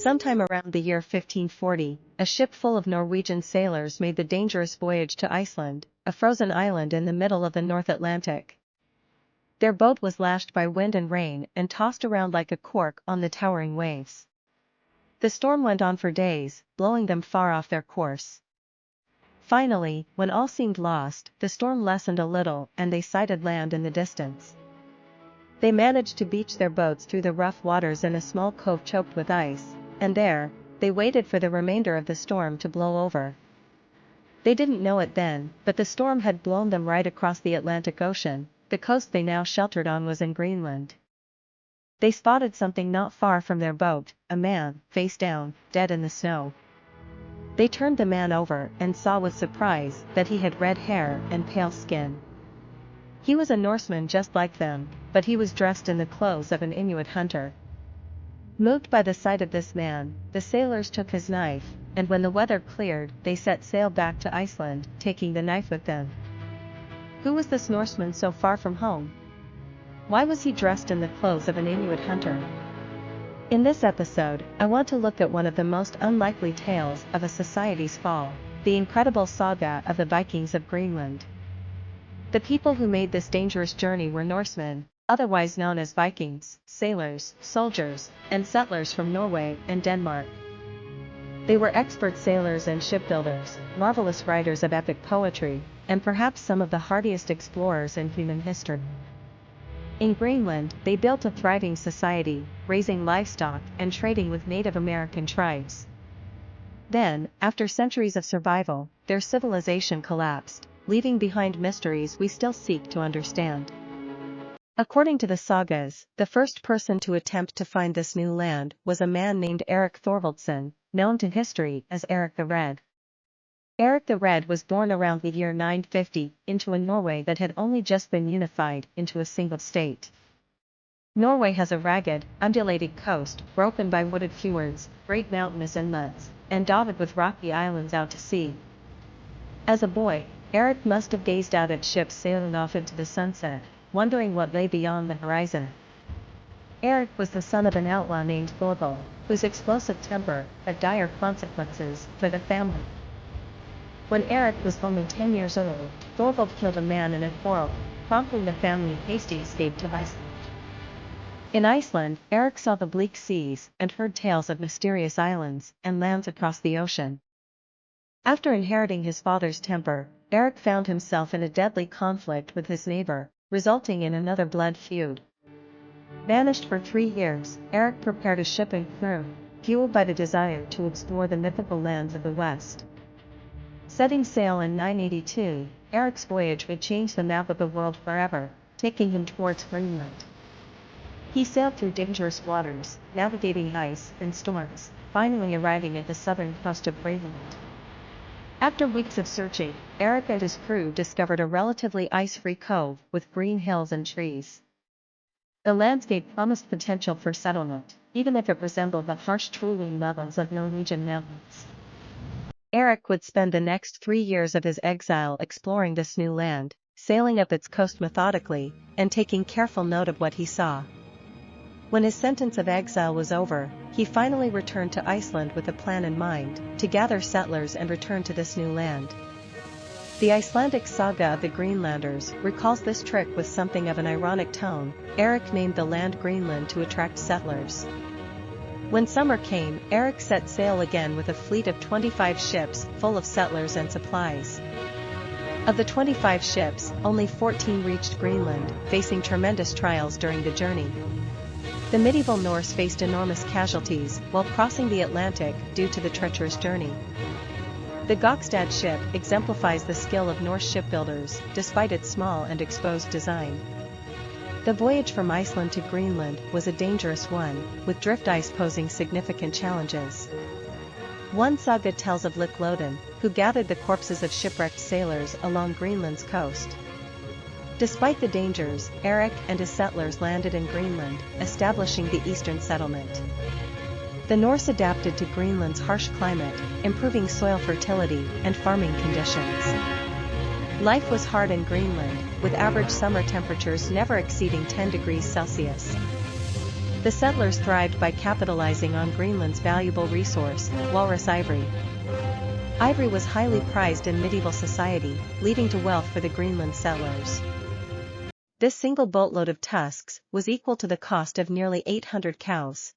Sometime around the year 1540, a ship full of Norwegian sailors made the dangerous voyage to Iceland, a frozen island in the middle of the North Atlantic. Their boat was lashed by wind and rain and tossed around like a cork on the towering waves. The storm went on for days, blowing them far off their course. Finally, when all seemed lost, the storm lessened a little and they sighted land in the distance. They managed to beach their boats through the rough waters in a small cove choked with ice, and there, they waited for the remainder of the storm to blow over. They didn't know it then, but the storm had blown them right across the Atlantic Ocean. The coast they now sheltered on was in Greenland. They spotted something not far from their boat, a man, face down, dead in the snow. They turned the man over and saw with surprise that he had red hair and pale skin. He was a Norseman just like them, but he was dressed in the clothes of an Inuit hunter. Moved by the sight of this man, the sailors took his knife, and when the weather cleared, they set sail back to Iceland, taking the knife with them. Who was this Norseman so far from home? Why was he dressed in the clothes of an Inuit hunter? In this episode, I want to look at one of the most unlikely tales of a society's fall, the incredible saga of the Vikings of Greenland. The people who made this dangerous journey were Norsemen, otherwise known as Vikings, sailors, soldiers, and settlers from Norway and Denmark. They were expert sailors and shipbuilders, marvelous writers of epic poetry, and perhaps some of the hardiest explorers in human history. In Greenland, they built a thriving society, raising livestock and trading with Native American tribes. Then, after centuries of survival, their civilization collapsed, leaving behind mysteries we still seek to understand. According to the sagas, the first person to attempt to find this new land was a man named Eric Thorvaldsson, known to history as Eric the Red. Eric the Red was born around the year 950 into a Norway that had only just been unified into a single state. Norway has a ragged, undulating coast, broken by wooded fjords, great mountainous inlets, and dotted with rocky islands out to sea. As a boy, Eric must have gazed out at ships sailing off into the sunset, wondering what lay beyond the horizon. Eric was the son of an outlaw named Thorvald, whose explosive temper had dire consequences for the family. When Eric was only 10 years old, Thorvald killed a man in a quarrel, prompting the family hasty escape to Iceland. In Iceland, Eric saw the bleak seas and heard tales of mysterious islands and lands across the ocean. After inheriting his father's temper, Eric found himself in a deadly conflict with his neighbor, resulting in another blood feud. Banished for 3 years, Eric prepared a ship and crew, fueled by the desire to explore the mythical lands of the West. Setting sail in 982, Eric's voyage would change the map of the world forever, taking him towards Greenland. He sailed through dangerous waters, navigating ice and storms, finally arriving at the southern coast of Greenland. After weeks of searching, Eric and his crew discovered a relatively ice-free cove with green hills and trees. The landscape promised potential for settlement, even if it resembled the harsh rolling levels of Norwegian mountains. Eric would spend the next 3 years of his exile exploring this new land, sailing up its coast methodically, and taking careful note of what he saw. When his sentence of exile was over, he finally returned to Iceland with a plan in mind, to gather settlers and return to this new land. The Icelandic saga of the Greenlanders recalls this trip with something of an ironic tone. Eric named the land Greenland to attract settlers. When summer came, Eric set sail again with a fleet of 25 ships full of settlers and supplies. Of the 25 ships, only 14 reached Greenland, facing tremendous trials during the journey. The medieval Norse faced enormous casualties while crossing the Atlantic due to the treacherous journey. The Gokstad ship exemplifies the skill of Norse shipbuilders, despite its small and exposed design. The voyage from Iceland to Greenland was a dangerous one, with drift ice posing significant challenges. One saga tells of Liklodin, who gathered the corpses of shipwrecked sailors along Greenland's coast. Despite the dangers, Eric and his settlers landed in Greenland, establishing the eastern settlement. The Norse adapted to Greenland's harsh climate, improving soil fertility and farming conditions. Life was hard in Greenland, with average summer temperatures never exceeding 10 degrees Celsius. The settlers thrived by capitalizing on Greenland's valuable resource, walrus ivory. Ivory was highly prized in medieval society, leading to wealth for the Greenland settlers. This single boatload of tusks was equal to the cost of nearly 800 cows.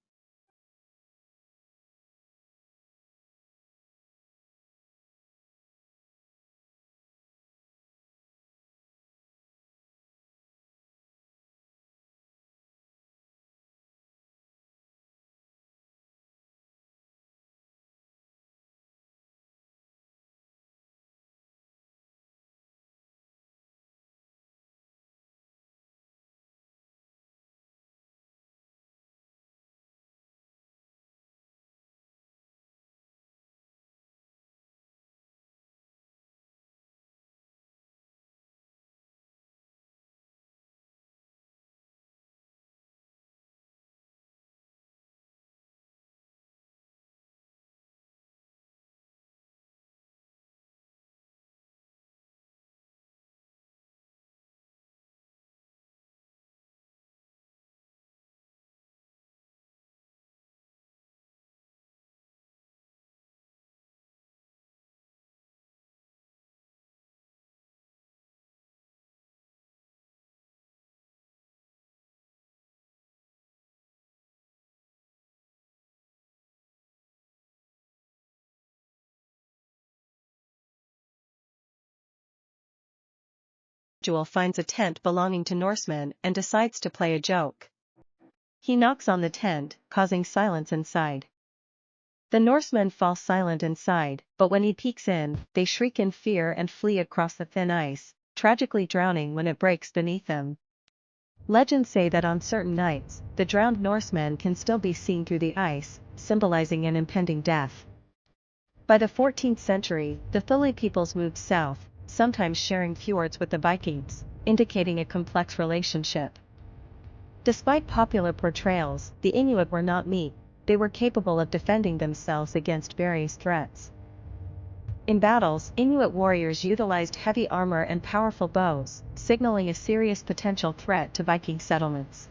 Individual finds a tent belonging to Norsemen and decides to play a joke. He knocks on the tent, causing silence inside. The Norsemen fall silent inside, but when he peeks in, they shriek in fear and flee across the thin ice, tragically drowning when it breaks beneath them. Legends say that on certain nights, the drowned Norsemen can still be seen through the ice, symbolizing an impending death. By the 14th century, the Thule peoples moved south, sometimes sharing fjords with the Vikings, indicating a complex relationship. Despite popular portrayals, the Inuit were not meek. They were capable of defending themselves against various threats. In battles, Inuit warriors utilized heavy armor and powerful bows, signaling a serious potential threat to Viking settlements.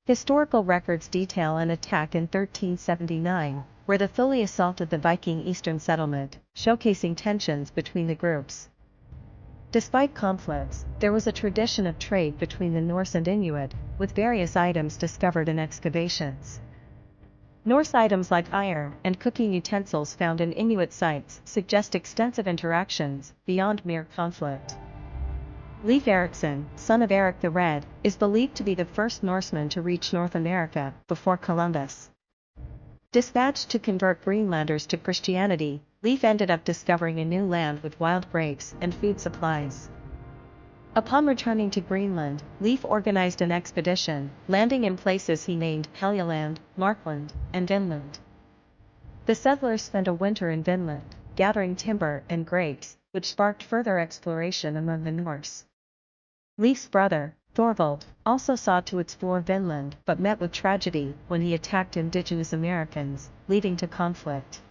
Historical records detail an attack in 1379, where the Thule assaulted the Viking eastern settlement, showcasing tensions between the groups. Despite conflicts, there was a tradition of trade between the Norse and Inuit, with various items discovered in excavations. Norse items like iron and cooking utensils found in Inuit sites suggest extensive interactions beyond mere conflict. Leif Erikson, son of Eric the Red, is believed to be the first Norseman to reach North America before Columbus. Dispatched to convert Greenlanders to Christianity, Leif ended up discovering a new land with wild grapes and food supplies. Upon returning to Greenland, Leif organized an expedition, landing in places he named Helgeland, Markland, and Vinland. The settlers spent a winter in Vinland, gathering timber and grapes, which sparked further exploration among the Norse. Leif's brother, Thorvald, also sought to explore Vinland but met with tragedy when he attacked indigenous Americans, leading to conflict.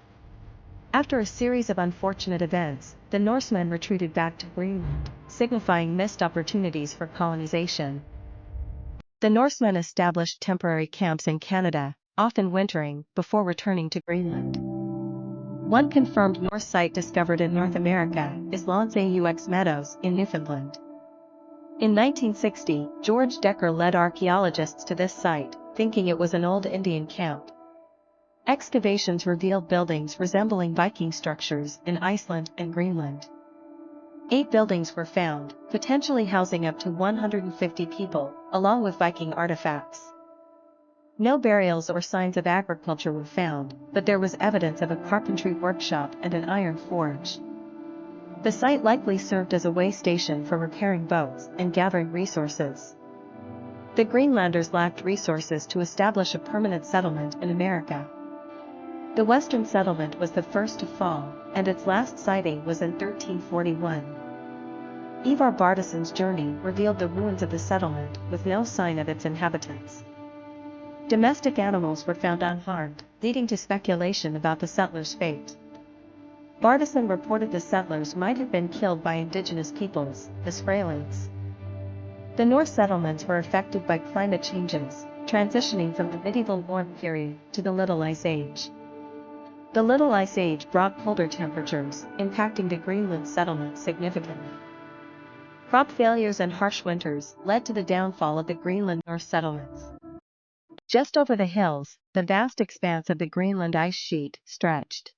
After a series of unfortunate events, the Norsemen retreated back to Greenland, signifying missed opportunities for colonization. The Norsemen established temporary camps in Canada, often wintering, before returning to Greenland. One confirmed Norse site discovered in North America is Lonsaux Meadows in Newfoundland. In 1960, George Decker led archaeologists to this site, thinking it was an old Indian camp. Excavations revealed buildings resembling Viking structures in Iceland and Greenland. 8 buildings were found, potentially housing up to 150 people, along with Viking artifacts. No burials or signs of agriculture were found, but there was evidence of a carpentry workshop and an iron forge. The site likely served as a way station for repairing boats and gathering resources. The Greenlanders lacked resources to establish a permanent settlement in America. The western settlement was the first to fall, and its last sighting was in 1341. Ivar Bardisson's journey revealed the ruins of the settlement with no sign of its inhabitants. Domestic animals were found unharmed, leading to speculation about the settlers' fate. Bardisson reported the settlers might have been killed by indigenous peoples, as Fralings. The Norse settlements were affected by climate changes, transitioning from the medieval warm period to the Little Ice Age. The Little Ice Age brought colder temperatures, impacting the Greenland settlement significantly. Crop failures and harsh winters led to the downfall of the Greenland Norse settlements. Just over the hills, the vast expanse of the Greenland ice sheet stretched.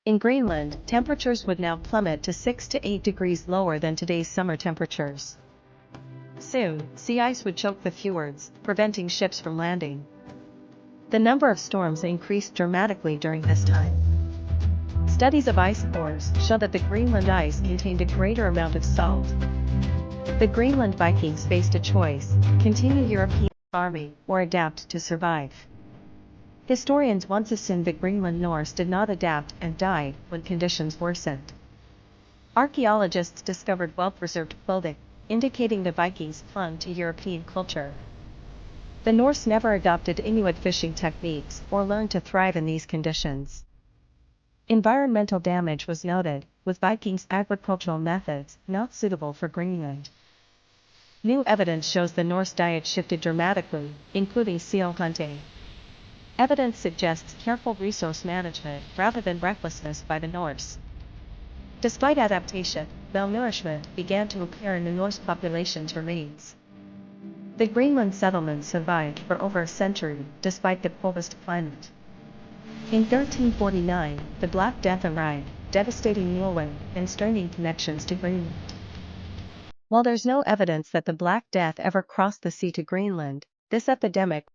In Greenland, temperatures would now plummet to 6 to 8 degrees lower than today's summer temperatures. Soon, sea ice would choke the fjords, preventing ships from landing. The number of storms increased dramatically during this time. Studies of ice cores show that the Greenland ice contained a greater amount of salt. The Greenland Vikings faced a choice: continue European farming or adapt to survive. Historians once assumed the Greenland Norse did not adapt and died when conditions worsened. Archaeologists discovered well-preserved clothing, indicating the Vikings clung to European culture. The Norse never adopted Inuit fishing techniques or learned to thrive in these conditions. Environmental damage was noted, with Vikings' agricultural methods not suitable for Greenland. New evidence shows the Norse diet shifted dramatically, including seal hunting. Evidence suggests careful resource management rather than recklessness by the Norse. Despite adaptation, malnourishment began to appear in the Norse population's remains. The Greenland settlements survived for over a century, despite the coldest climate. In 1349, the Black Death arrived, devastating Norway and straining connections to Greenland. While there's no evidence that the Black Death ever crossed the sea to Greenland, this epidemic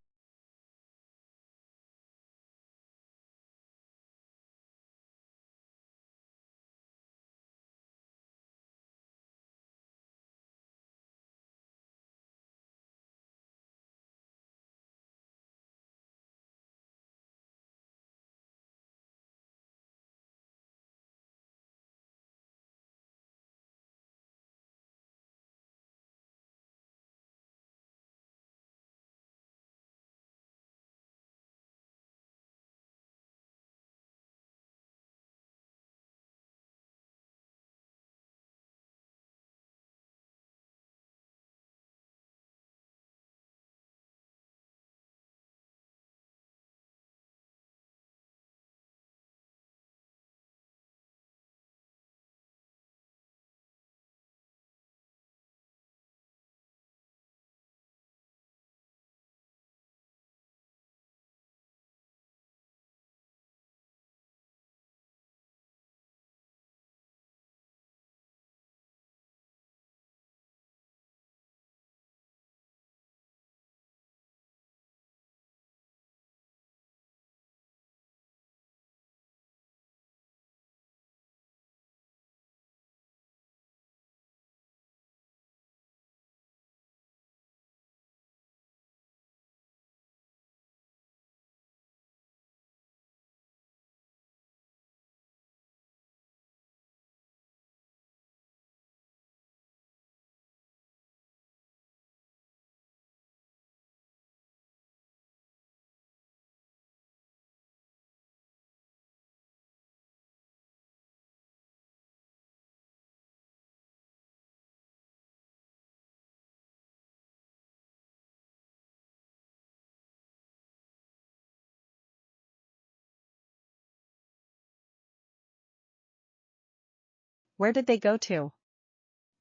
Where did they go to?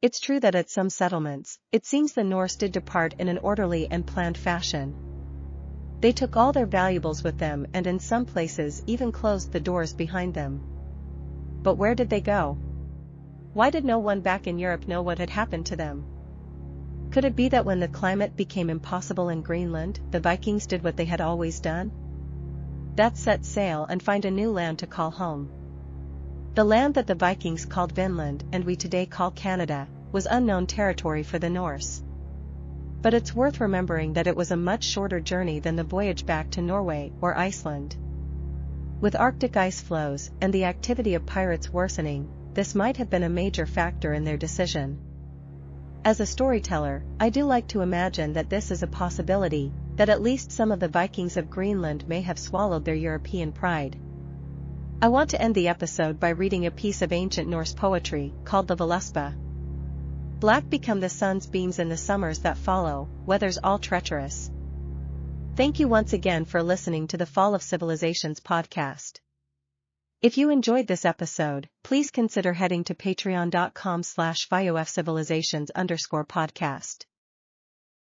It's true that at some settlements, it seems the Norse did depart in an orderly and planned fashion. They took all their valuables with them and in some places even closed the doors behind them. But where did they go? Why did no one back in Europe know what had happened to them? Could it be that when the climate became impossible in Greenland, the Vikings did what they had always done? That's set sail and find a new land to call home. The land that the Vikings called Vinland and we today call Canada, was unknown territory for the Norse. But it's worth remembering that it was a much shorter journey than the voyage back to Norway or Iceland. With Arctic ice flows and the activity of pirates worsening, this might have been a major factor in their decision. As a storyteller, I do like to imagine that this is a possibility, that at least some of the Vikings of Greenland may have swallowed their European pride. I want to end the episode by reading a piece of ancient Norse poetry, called the Völuspá. Black become the sun's beams in the summers that follow, weather's all treacherous. Thank you once again for listening to the Fall of Civilizations podcast. If you enjoyed this episode, please consider heading to patreon.com/FIOFcivilizations_podcast.